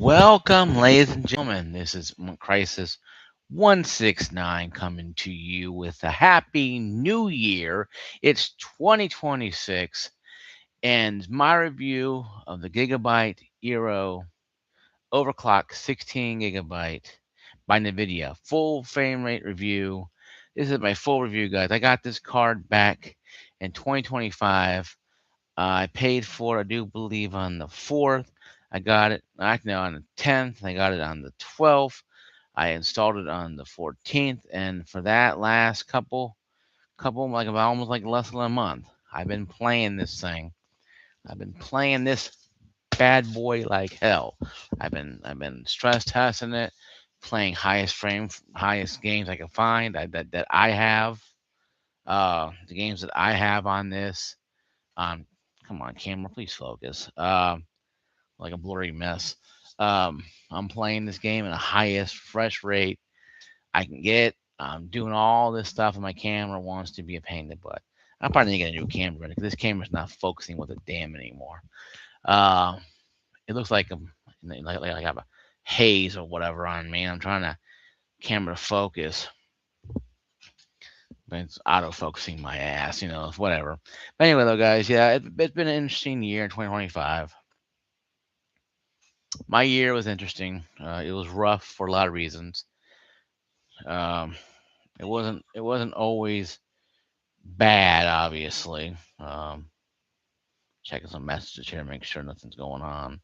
Welcome, ladies and gentlemen. This is Crisis 169 coming to you with a happy new year. It's 2026, and my review of the Gigabyte Aero Overclock 16 gigabyte by NVIDIA full frame rate review. This is my full review, guys. I got this card back in 2025. I paid for it, I do believe, on the 4th. I got it actually on the 10th. I got it on the 12th. I installed it on the 14th. And for that last like about almost like less than a month, I've been playing this thing. I've been playing this bad boy like hell. I've been stress testing it, playing highest games I can find that I have. The games that I have on this. Come on, camera, please focus. Like a blurry mess. I'm playing this game at the highest fresh rate I can get. I'm doing all this stuff, and my camera wants to be a pain in the butt. I'm probably gonna get a new camera because this camera's not focusing with a damn anymore. Uh, it looks like like I have a haze or whatever on me. I'm trying to camera to focus, but it's auto focusing my ass, whatever. But anyway, though, guys, yeah, it's been an interesting year in 2025. My year was interesting. It was rough for a lot of reasons. Um, it wasn't always bad, obviously. Checking some messages here, make sure nothing's going on.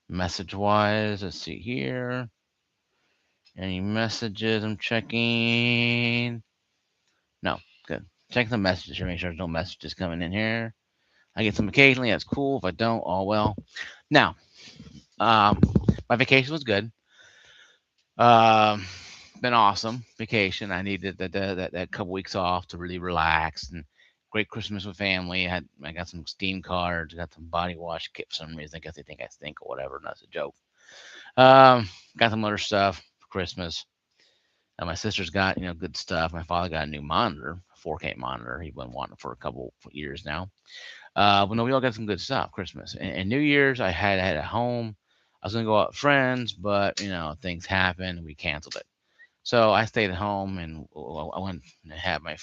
Message wise, let's see here. Any messages I'm checking? No, good. Check the messages here, make sure there's no messages coming in here. I get some occasionally, that's cool. If I don't, oh well. Now, um, my vacation was good. Um, been awesome vacation. I needed that couple weeks off to really relax and great Christmas with family. I got some Steam cards, got some body wash kit for some reason. I guess they think I stink or whatever. And that's a joke. Got some other stuff for Christmas. My sister's got good stuff. My father got a new monitor, a 4K monitor. He's been wanting it for a couple years now. But no, we all got some good stuff. Christmas and New Year's, I had at home. I was gonna go out with friends, but things happened. We canceled it. So I stayed at home and I went and had a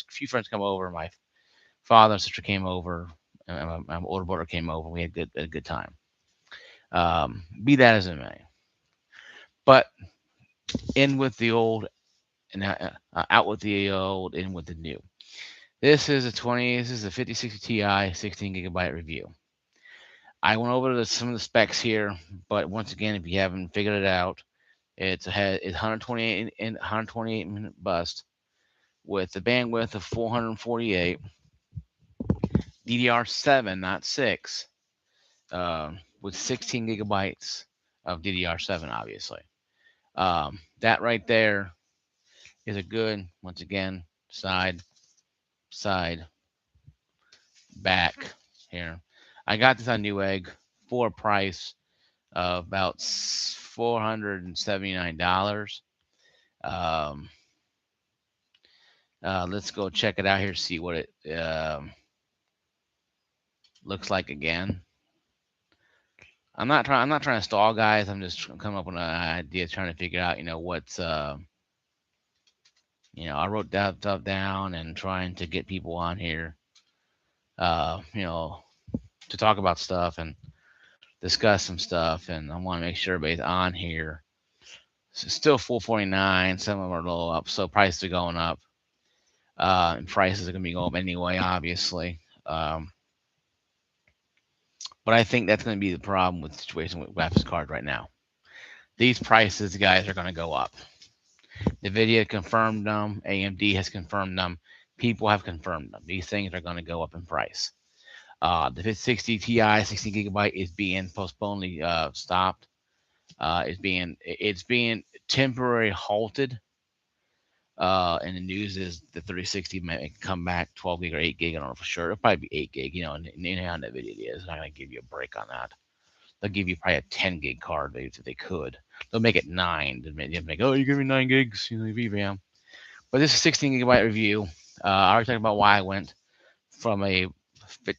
few friends come over. My father and sister came over, and my older brother came over. We had a good time. Be that as it may, but in with the old and out with the old, in with the new. This is a 5060 Ti 16 gigabyte review. I went over some of the specs here, but once again, if you haven't figured it out, it's 128 minute bus with the bandwidth of 448, DDR7, not 6, with 16 gigabytes of DDR7, obviously. That right there is a good, once again, side, back here. I got this on Newegg for a price of about $479. Um, let's go check it out here, see what it looks like again. I'm not trying to stall, guys. I'm just coming up with an idea, trying to figure out, what's I wrote that stuff down and trying to get people on here, to talk about stuff and discuss some stuff. And I want to make sure everybody's on here. So it's still 449. Some of them are a little up, so prices are going up. And prices are going to be going up anyway, obviously. But I think that's going to be the problem with the situation with graphics cards right now. These prices, guys, are going to go up. NVIDIA confirmed them. AMD has confirmed them. People have confirmed them. These things are going to go up in price. The 5060 Ti 16 gigabyte is being postponed, stopped. It's being temporarily halted. And the news is the 3060 might come back 12 gig or 8 gig. I don't know for sure. It'll probably be 8 gig. And how NVIDIA is not going to give you a break on that. They'll give you probably a 10 gig card if they could. They'll make it 9. They'll make, oh, you give me 9 gigs, VRAM. But this is a 16 gigabyte review. I already talked about why I went from a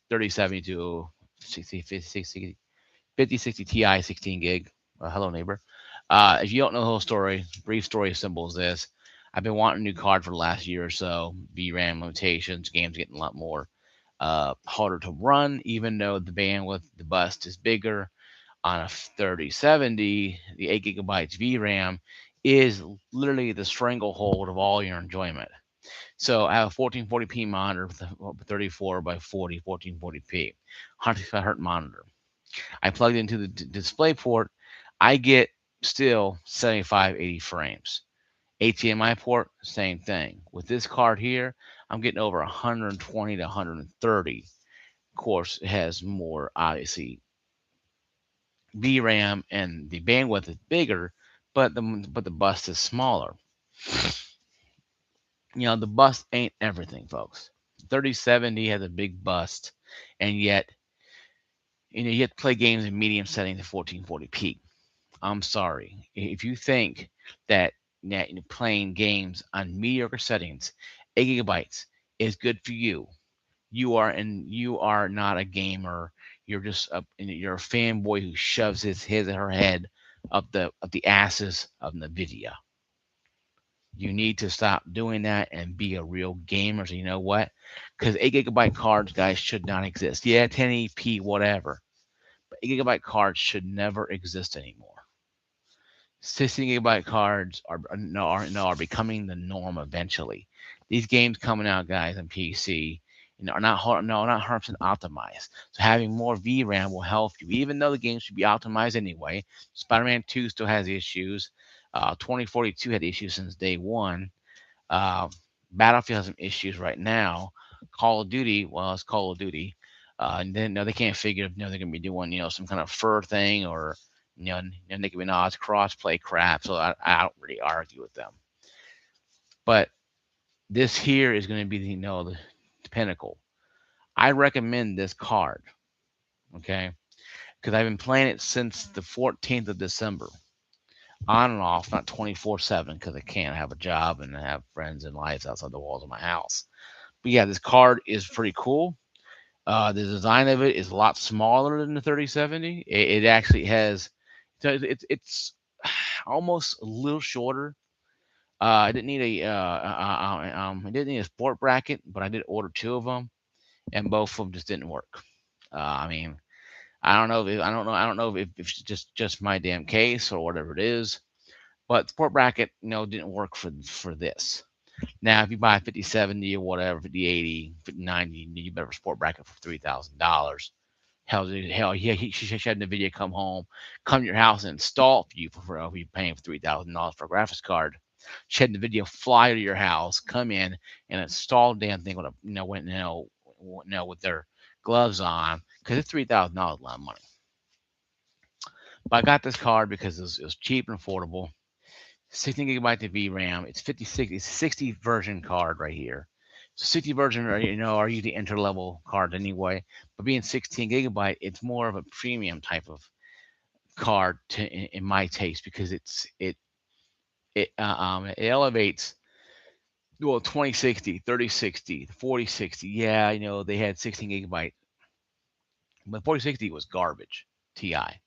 3070 to 5060 Ti 16 gig. Hello, neighbor. If you don't know the whole story, brief story as simple as this. I've been wanting a new card for the last year or so. VRAM limitations, games getting a lot more harder to run, even though the bandwidth, the bus is bigger. On a 3070, the 8 gigabytes VRAM is literally the stranglehold of all your enjoyment. So I have a 1440p monitor with a 34 by 40 1440p, 105 hertz monitor. I plugged into the display port. I get still 75, 80 frames. HDMI port, same thing. With this card here, I'm getting over 120 to 130. Of course, it has more, obviously, VRAM and the bandwidth is bigger, but the bus is smaller. The bus ain't everything, folks. 3070 has a big bust, and yet you have to play games in medium settings at 1440p. I'm sorry. If you think that playing games on mediocre settings, 8 gigabytes is good for you, you are not a gamer. You're a fanboy who shoves his or her head up the asses of NVIDIA. You need to stop doing that and be a real gamer. So you know what? Because 8 gigabyte cards, guys, should not exist. Yeah, 1080p, whatever. But 8 gigabyte cards should never exist anymore. 16 gigabyte cards are becoming the norm eventually. These games coming out, guys, on PC, are not 100% optimized. So having more VRAM will help you, even though the game should be optimized anyway. Spider-Man 2 still has issues. 2042 had issues since day one. Uh, Battlefield has some issues right now. Call of Duty, well, it's Call of Duty. And then no, they can't figure if they're going to be doing some kind of fur thing or Nicki Minaj crossplay crap. So I don't really argue with them. But this here is going to be the pinnacle. I recommend this card, okay? Because I've been playing it since the 14th of December, on and off, not 24/7, because I can't have a job and have friends and lives outside the walls of my house. But yeah, this card is pretty cool. The design of it is a lot smaller than the 3070. It actually has, so it's almost a little shorter. I didn't need I didn't need a sport bracket, but I did order two of them, and both of them just didn't work. I mean, I don't know if it's just my damn case or whatever it is, but sport bracket, didn't work for this. Now, if you buy a 5070 or whatever, 5080, 5090, you better sport bracket for $3,000. Hell, yeah, she had NVIDIA come to your house and install for you for you paying for $3,000 for a graphics card. She had NVIDIA fly to your house, come in and install the damn thing with with their gloves on, because it's $3,000 a lot of money. But I got this card because it was cheap and affordable. 16 gigabyte of VRAM. It's 56. It's 60 version card right here. So 60 version are usually entry level cards anyway. But being 16 gigabyte, it's more of a premium type of card in my taste, because it elevates, well, 2060, 3060, 4060. Yeah, they had 16 gigabyte, but 4060 was garbage. Ti. I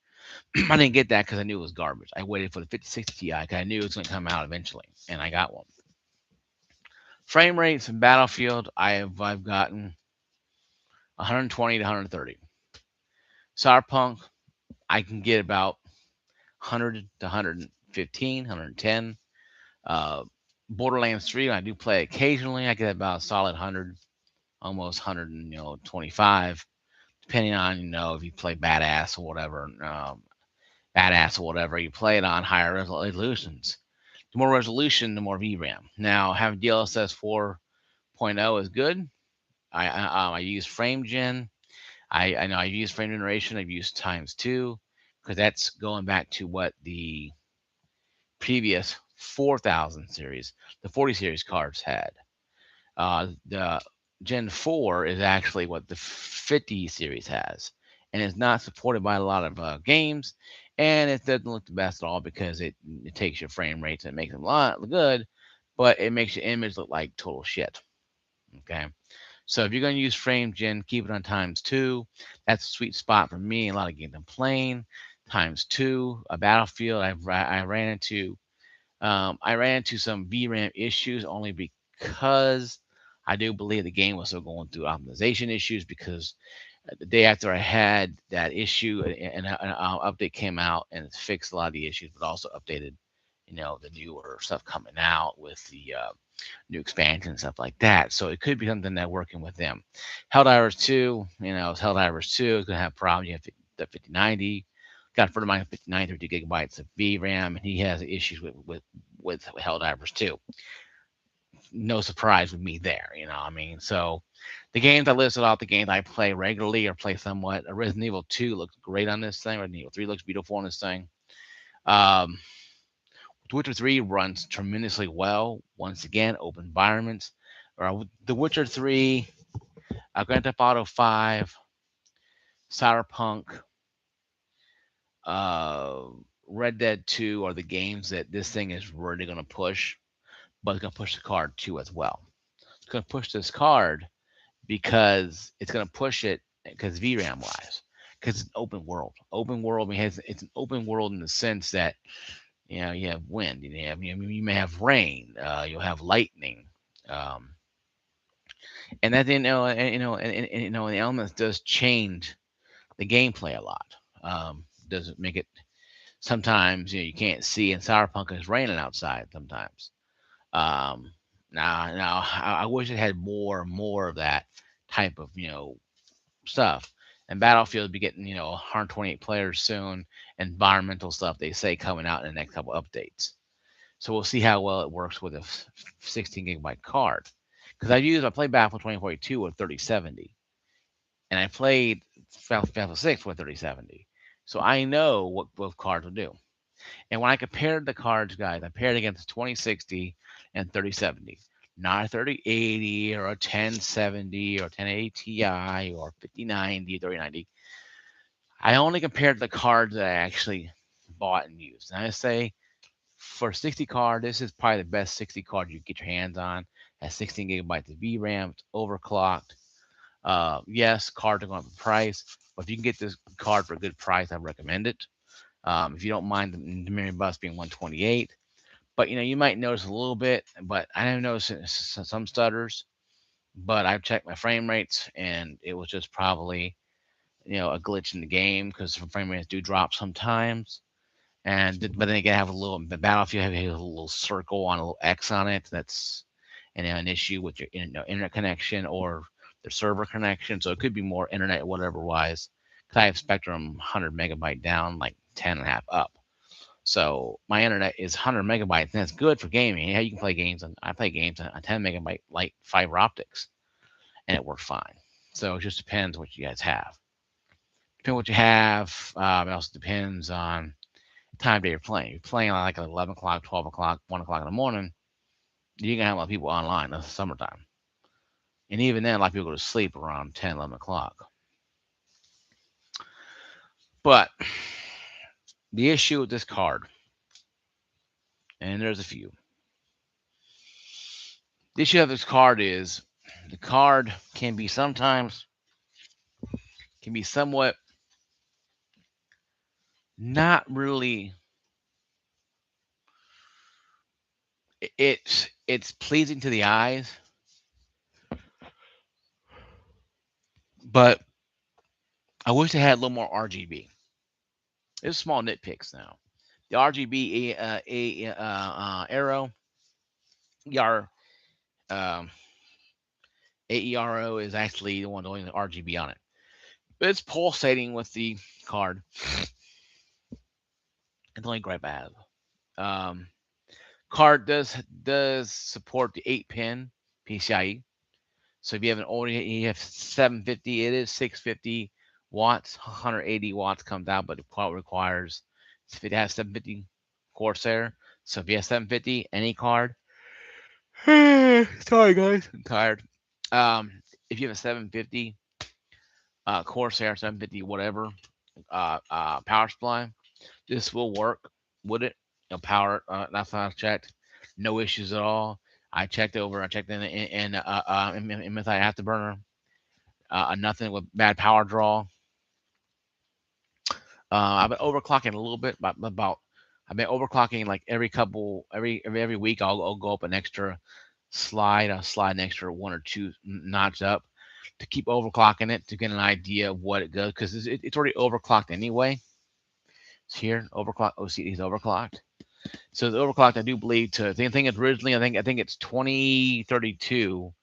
didn't get that because I knew it was garbage. I waited for the 5060 Ti because I knew it was going to come out eventually, and I got one. Frame rates in Battlefield, I've gotten 120 to 130. Cyberpunk, I can get about 100 to 115, 110. Uh, Borderlands 3, I do play occasionally. I get about a solid 100, almost 125, depending on if you play badass or whatever. You play it on higher resolutions. The more resolution, the more VRAM. Now, having DLSS 4.0 is good. I use FrameGen. I know I've used frame generation. I've used times two, because that's going back to what the previous 4000 series, the 40 series cards had. The Gen 4 is actually what the 50 series has, and it's not supported by a lot of games, and it doesn't look the best at all because it takes your frame rates and makes them look good, but it makes your image look like total shit. Okay. So if you're going to use frame gen, keep it on times two. That's a sweet spot for me. A lot of games I'm playing. times 2. A Battlefield, I ran into some VRAM issues only because I do believe the game was still going through optimization issues, because the day after I had that issue, an update came out and it fixed a lot of the issues, but also updated, the newer stuff coming out with the new expansion and stuff like that. So it could be something that working with them. Helldivers 2, it's Helldivers 2. It's gonna have problems. You have the 5090. Got a friend of mine, 59, 32 gigabytes of VRAM, and he has issues with Helldivers 2. No surprise with me there, I mean? So the games I listed off, the games I play regularly or play somewhat. Resident Evil 2 looks great on this thing. Resident Evil 3 looks beautiful on this thing. Um, The Witcher 3 runs tremendously well. Once again, open environments. The Witcher 3, Grand Theft Auto 5, Cyberpunk, uh, Red Dead 2 are the games that this thing is really going to push, but it's going to push the card 2 as well. It's going to push this card because it's going to push it because VRAM wise, because it's an open world. Open world, I mean, it's an open world in the sense that you have wind, you may have rain, you'll have lightning, um, and that the elements does change the gameplay a lot. Does it make it sometimes you can't see, and Cyberpunk is raining outside sometimes. Um, now I wish it had more of that type of stuff. And Battlefield will be getting 128 players soon. Environmental stuff they say coming out in the next couple updates. So we'll see how well it works with a 16 gigabyte card. Because I played Battlefield 2042 with 3070, and I played Battlefield 6 with 3070. So I know what both cards will do. And when I compared the cards, guys, I paired against 2060 and 3070. Not a 3080 or a 1070 or 1080 Ti or 5090, 3090. I only compared the cards that I actually bought and used. And I say for 60 card, this is probably the best 60 card you get your hands on. Has 16 gigabytes of VRAM, it's overclocked. Yes, cards are going up in price, but if you can get this card for a good price, I recommend it. If you don't mind the memory bus being 128, but you might notice a little bit, but I have noticed some stutters. But I've checked my frame rates, and it was just probably a glitch in the game, because frame rates do drop sometimes. But then again, have a little Battlefield have a little circle on a little X on it. That's an issue with your internet connection or the server connection. So it could be more internet, whatever wise. Because I have Spectrum 100 megabyte down, like 10 and a half up. So my internet is 100 megabytes, and that's good for gaming. Yeah, you can play games, and I play games on 10 megabyte light fiber optics, and it works fine. So it just depends what you guys have. Depending on what you have, it also depends on time day you're playing. If you're playing like at 11 o'clock, 12 o'clock, 1 o'clock in the morning, you're going to have a lot of people online. That's the summertime. And even then, a lot of people go to sleep around 10, 11 o'clock. But the issue with this card, and there's a few. The issue of this card is the card can be somewhat not really. It's pleasing to the eyes, but I wish they had a little more RGB. There's small nitpicks now. The RGB Aero ER um, AERO is actually the one doing the RGB on it. But it's pulsating with the card. It's only gripe I have. Card does support the 8-pin PCIe. So if you have an older, you have 750, it is 650 watts, 180 watts comes out, but it requires if it has 750 Corsair. So if you have 750, any card. Sorry guys, I'm tired. If you have a 750 Corsair 750 whatever power supply, this will work with it. Power. That's what I checked. No issues at all. I checked in MSI Afterburner. Nothing with bad power draw. I've been overclocking a little bit, but about I've been overclocking like every week. I'll go up an extra slide. I'll slide an extra one or two notch up to keep overclocking it to get an idea of what it goes because it's already overclocked anyway. It's here overclock. OCD is overclocked. So the overclocked, I do believe to. I think it's originally. I think it's 2032,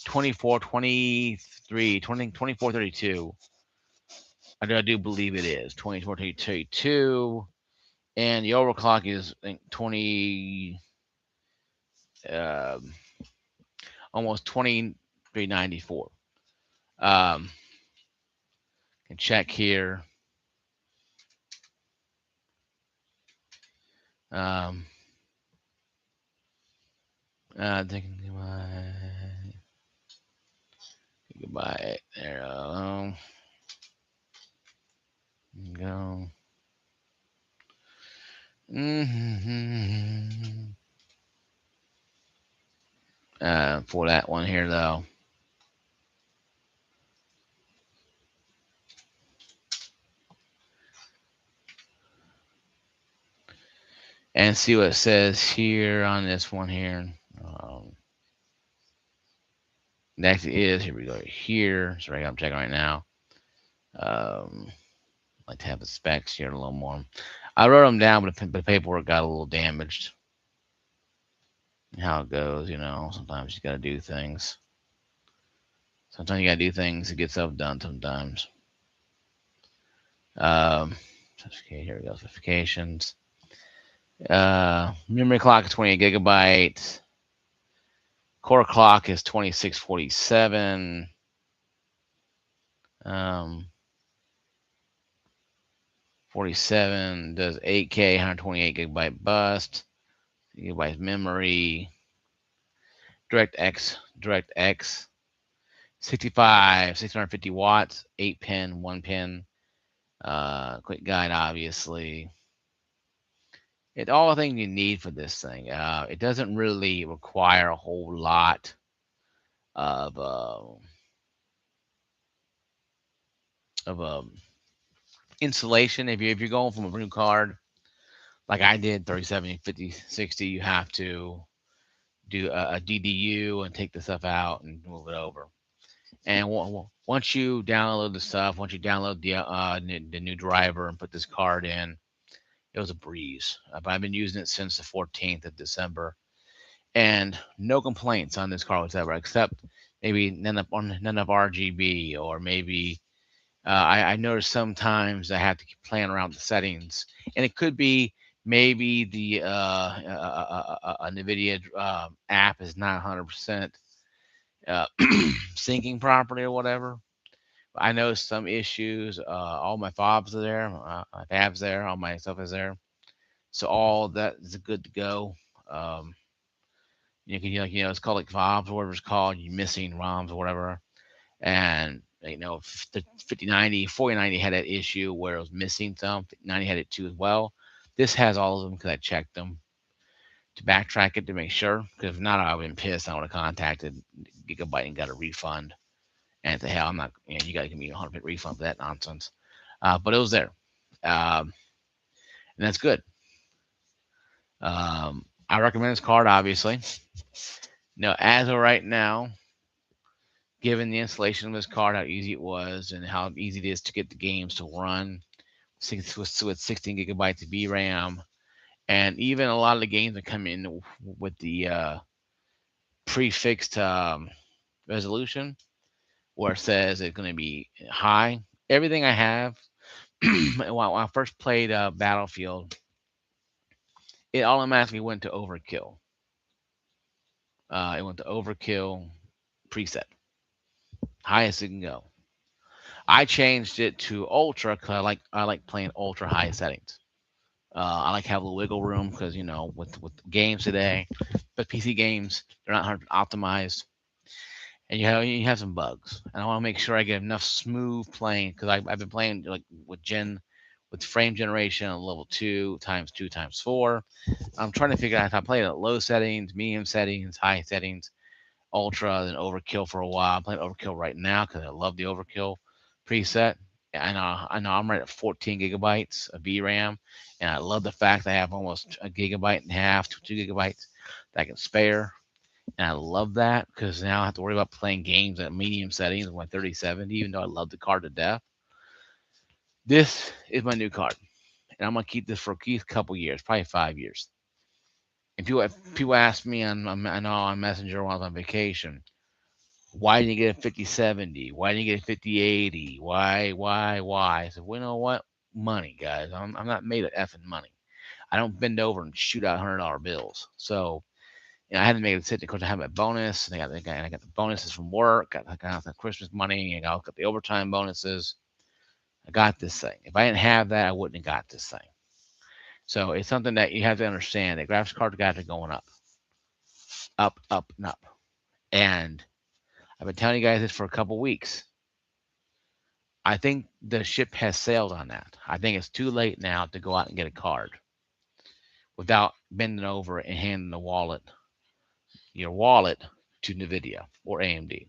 24, 23, 20, 24, 32. I do believe it is 24, 32. And the overclock is I think 20, um, almost 2394. Um, can check here. Um, goodbye. There go. Mm-hmm. For that one here though. And see what it says here on this one here. Next is here we go here. Sorry, I'm checking right now. Like to have the specs here a little more. I wrote them down, but the paperwork got a little damaged. How it goes, sometimes you got to do things. Sometimes you got to do things to get stuff done. Sometimes. Okay, here we go. Specifications. Memory clock is 28 gigabytes. Core clock is 2647. 47 does 8K, 128 gigabyte bus, gigabytes memory, DirectX, 65, 650 watts, 8 pin, 1 pin. Quick guide, obviously. It's all the things you need for this thing. It doesn't really require a whole lot of installation. If you're going from a new card, like I did, 37, 50, 60, you have to do a DDU and take the stuff out and move it over. And once you download the stuff, once you download the new driver and put this card in, it was a breeze. But I've been using it since the 14th of December, and no complaints on this card whatsoever, except maybe none of RGB, or maybe I noticed sometimes I have to keep playing around with the settings, and it could be maybe the NVIDIA app is not 100% syncing properly or whatever. I know some issues. All my fobs are there, my tabs there, all my stuff is there, so all that is good to go. Um, you can it's called like fobs or whatever it's called. You missing ROMs or whatever, and the 5090, 4090 had that issue where it was missing some. 5090 had it too as well. This has all of them because I checked them to backtrack it to make sure. Because if not, I would have been pissed. I would have contacted Gigabyte and got a refund. And the hell, I'm not. You got to give me a 100% refund for that nonsense. But it was there, and that's good. I recommend this card, obviously. Now, as of right now, given the installation of this card, how easy it was, and how easy it is to get the games to run, with 16 gigabytes of VRAM, and even a lot of the games that come in with the prefixed resolution, where it says it's going to be high. Everything I have, when I first played Battlefield, it automatically went to overkill. It went to overkill preset, highest it can go. I changed it to ultra because I like playing ultra high settings. I like having a little wiggle room because with games today, but PC games they're not 100 optimized, and you have some bugs. And I want to make sure I get enough smooth playing because I've been playing like with frame generation on level 2 times 4. I'm trying to figure out if I play it at low settings, medium settings, high settings, ultra, then overkill for a while. I'm playing overkill right now because I love the overkill preset, I know I'm right at 14 gigabytes of VRAM, and I love the fact that I have almost a gigabyte and a half to 2 gigabytes that I can spare. And I love that because now I don't have to worry about playing games at medium settings with my 3070, even though I love the card to death. This is my new card, and I'm gonna keep this for a couple years, probably 5 years. And people ask me I know on Messenger while I was on vacation, why didn't you get a 5070? Why didn't you get a 5080? Why? I said, well, you know what? Money, guys. I'm not made of effing money. I don't bend over and shoot out $100 bills. So, I had to make a decision because I had my bonus, and I got the bonuses from work. I got the Christmas money, and I got the overtime bonuses. I got this thing. If I didn't have that, I wouldn't have got this thing. So it's something that you have to understand that graphics card guys are going up, up, and up. And I've been telling you guys this for a couple weeks. I think the ship has sailed on that. I think it's too late now to go out and get a card without bending over and handing your wallet to NVIDIA or AMD.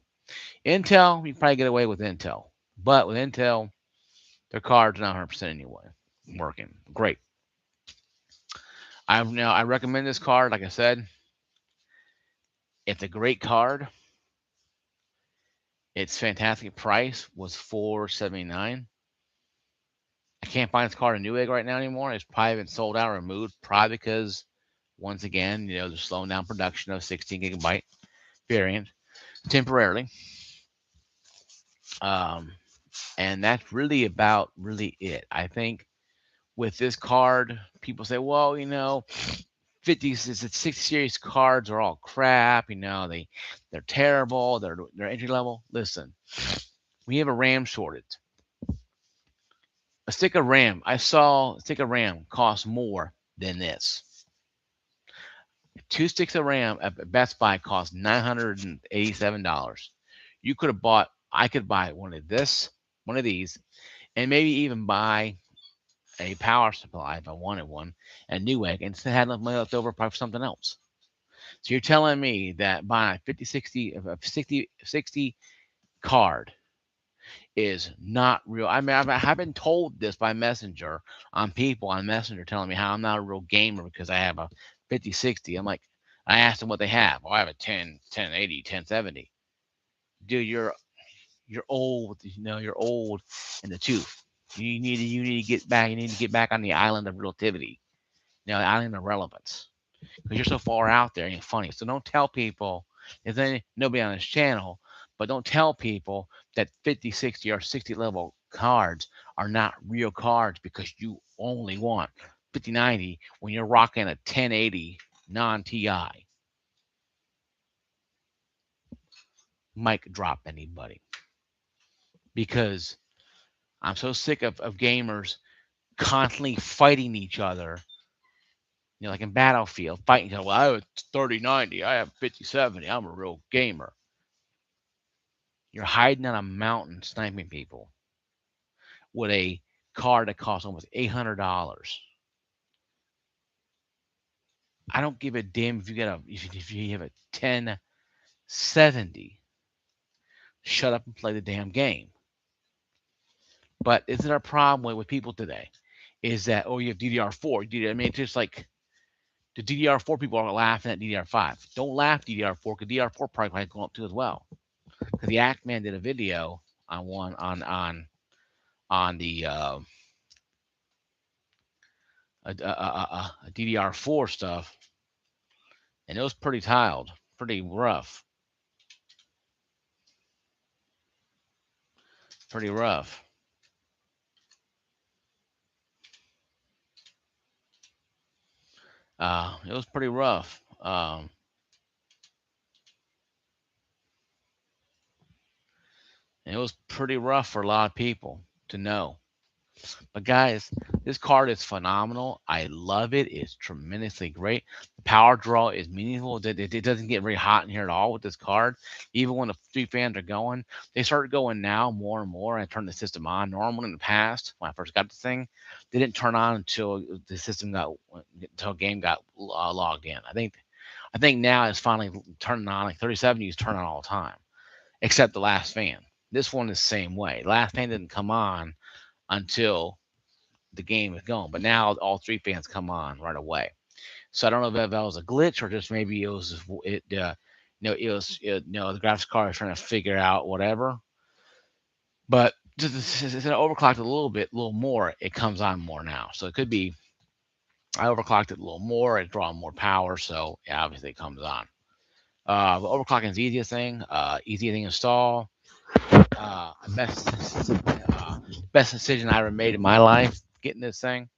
Intel, you probably get away with Intel. But with Intel, their cards are not 100% anyway. Working. Great. I recommend this card. Like I said, it's a great card. Its fantastic price was $479. I can't find this card in Newegg right now anymore. It's probably been sold out or removed, probably because once again, they're slowing down production of 16 gigabyte variant temporarily. Um, and that's really about really it. I think with this card, people say, well, 50s, it's 60 series cards are all crap. They're terrible. They're entry level. Listen, we have a RAM shortage. A stick of RAM. I saw a stick of RAM cost more than this. 2 sticks of RAM at Best Buy cost $987. You could have bought. I could buy one of these, and maybe even buy a power supply if I wanted one at Newegg and still had enough money left over for something else. So you're telling me that buying a 60 card is not real. I mean, I've been told this by Messenger on people on Messenger telling me how I'm not a real gamer because I have a 5060. I'm like, I asked them what they have. Oh, I have a 1080, 1070. Dude, you're old. You're old in the tooth. You need to get back. You need to get back on the island of relativity. The island of relevance. Because you're so far out there, ain't funny. So don't tell people. There's nobody on this channel, but don't tell people that 50, 60, or 60 level cards are not real cards because you only want 5090 when you're rocking a 1080 non TI. Mic drop anybody. Because I'm so sick of gamers constantly fighting each other. Like in Battlefield, fighting each other. Well, I have 3090, I have 5070, I'm a real gamer. You're hiding on a mountain sniping people with a car that costs almost $800. I don't give a damn if you have a 1070. Shut up and play the damn game. But isn't our problem with people today? Is that you have DDR4? I mean, it's just like the DDR4 people are laughing at DDR5. Don't laugh DDR4 because DDR4 probably might go up too as well. Because the Act Man did a video on one on the DDR4 stuff, and it was pretty tiled, pretty rough, pretty rough. It was pretty rough. It was pretty rough for a lot of people to know. But guys, this card is phenomenal. I love it. It's tremendously great. The power draw is meaningful. It doesn't get very hot in here at all with this card. Even when the three fans are going, they start going now more and more. I turn the system on. Normally in the past, when I first got this thing, they didn't turn on until the system until game got logged in. I think now it's finally turning on. Like 3070 is turning on all the time, except the last fan. This one is the same way. Last fan didn't come on until the game is going. But now all 3 fans come on right away. So I don't know if that was a glitch or just maybe it was the graphics card is trying to figure out whatever. But just it's overclocked a little more. It comes on more now. So it could be I overclocked it a little more. It's drawing more power, so yeah, obviously it comes on. But overclocking is the easiest thing. Easy thing to install. Best best decision I ever made in my life getting this thing.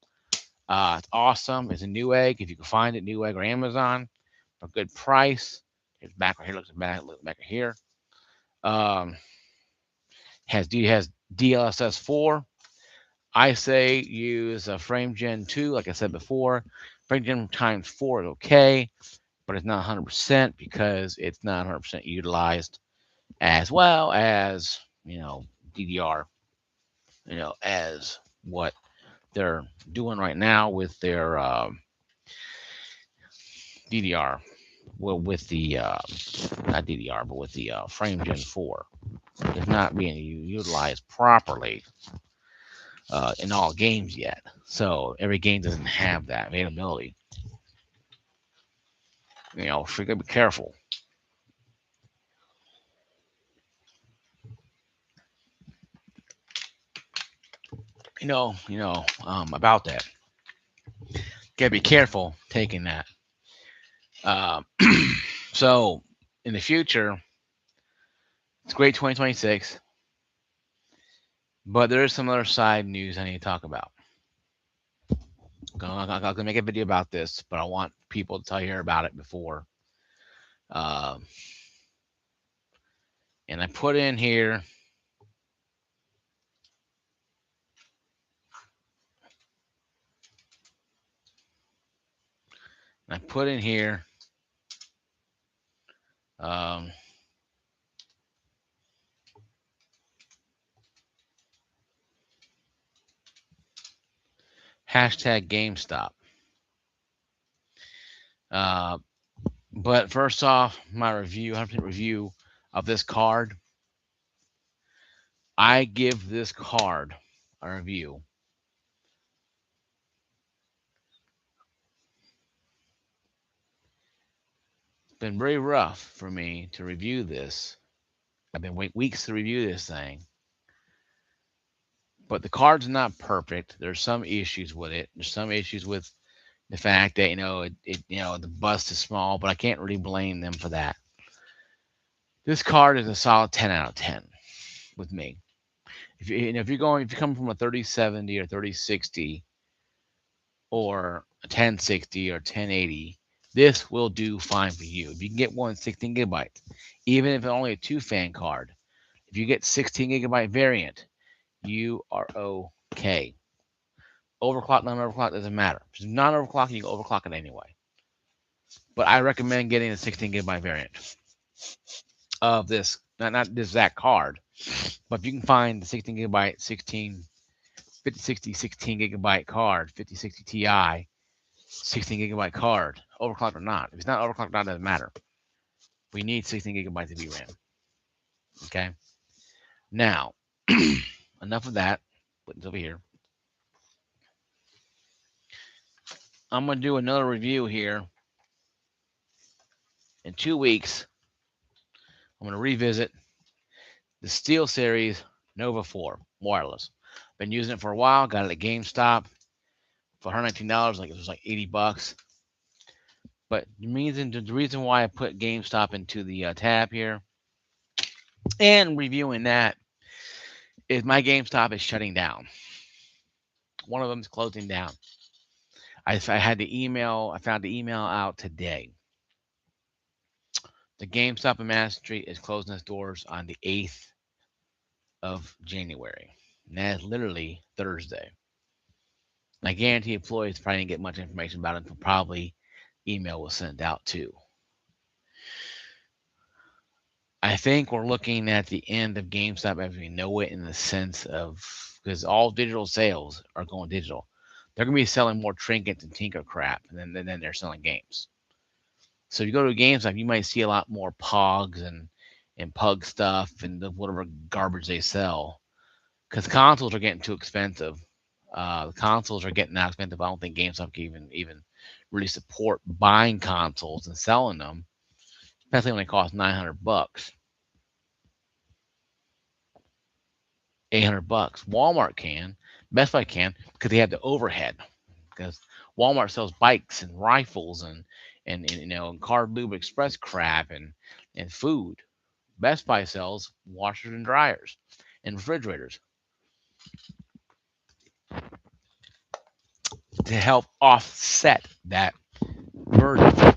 It's awesome. It's a Newegg. If you can find it, Newegg or Amazon, for a good price. It's back right here. Look back right here. Um, has DLSS 4. I say use a Frame Gen 2, like I said before. Frame Gen times 4 is okay, but it's not 100% because it's not 100% utilized as well as, DDR, as what they're doing right now with their DDR, well, with the, not DDR, but with the Frame Gen 4. It's not being utilized properly in all games yet. So every game doesn't have that availability. So you gotta be careful. About that. Gotta be careful taking that. Um, so in the future, it's great 2026, but there is some other side news I need to talk about. I'm gonna make a video about this, but I want people to hear about it before. Um, and I put in here. I put in here. Um, hashtag GameStop. But first off, my review, 100% review of this card. I give this card a review. It's been very rough for me to review this. I've been waiting weeks to review this thing. But the card's not perfect. There's some issues with it. There's some issues with the fact that the bust is small, but I can't really blame them for that. This card is a solid 10 out of 10 with me. If you come from a 3070 or 3060 or a 1060 or 1080, this will do fine for you. If you can get one 16 gigabytes, even if it's only a 2-fan card, if you get 16 gigabyte variant, you are okay. Overclock, non-overclock, doesn't matter. If it's not overclock, you can overclock it anyway. But I recommend getting the 16 gigabyte variant of this, not this exact card, but if you can find the 16 gigabyte, 5060 16 gigabyte card, 5060 Ti, 16 gigabyte card, overclocked or not. If it's not overclocked or not, it doesn't matter. We need 16 gigabytes of VRAM. Okay. Now, enough of that. Put this over here. I'm going to do another review here in 2 weeks. I'm going to revisit the SteelSeries Nova 4 wireless. Been using it for a while. Got it at GameStop for $119. Like it was like $80. But the reason why I put GameStop into the tab here and reviewing that is my GameStop is shutting down. One of them is closing down. I found the email out today. The GameStop in Mass Street is closing its doors on the 8th of January. And that is literally Thursday. And I guarantee employees probably didn't get much information about it until probably email was sent out too. I think we're looking at the end of GameStop as we know it, in the sense of, because all digital sales are going digital. They're going to be selling more trinkets and tinker crap than they're selling games. So if you go to GameStop, you might see a lot more Pogs and Pug stuff and whatever garbage they sell because consoles are getting too expensive. The consoles are getting that expensive. I don't think GameStop can even really support buying consoles and selling them, especially when they cost $900, $800. Walmart can, Best Buy can, because they have the overhead. Because Walmart sells bikes and rifles and and car lube express crap and food. Best Buy sells washers and dryers and refrigerators to help offset that burden.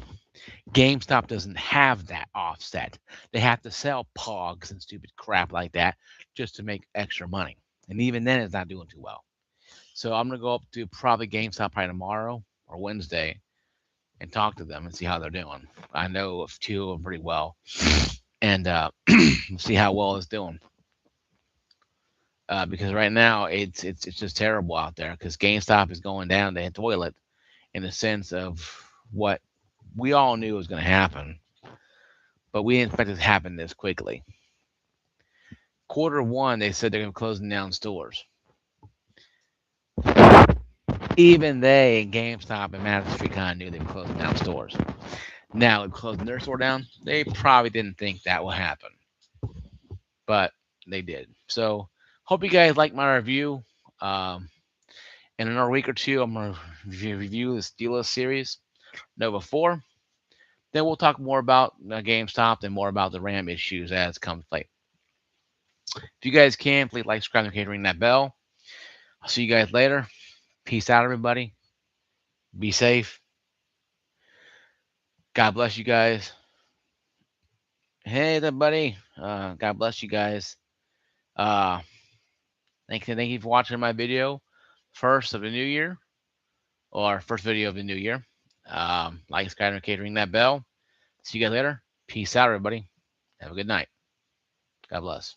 GameStop doesn't have that offset. They have to sell pogs and stupid crap like that just to make extra money. And even then, it's not doing too well. So I'm going to go up to probably GameStop probably tomorrow or Wednesday and talk to them and see how they're doing. I know of two of them pretty well, and see how well it's doing. Because right now it's just terrible out there. Because GameStop is going down the toilet in the sense of what we all knew was going to happen, but we didn't expect it to happen this quickly. Quarter 1, they said they're going to be closing down stores. Even they, GameStop and Madison Street, kind of knew they were closing down stores. Now, closing their store down, they probably didn't think that would happen, but they did. So, hope you guys like my review. In another week or two, I'm going to review the Steelers series, Nova 4. Then we'll talk more about GameStop and more about the RAM issues as come to play. If you guys can, please like, subscribe, and ring that bell. I'll see you guys later. Peace out, everybody. Be safe. God bless you guys. Hey, everybody. God bless you guys. Uh, thank you for watching my video, first of the new year, or first video of the new year. Like, subscribe, and ring that bell. See you guys later. Peace out, everybody. Have a good night. God bless.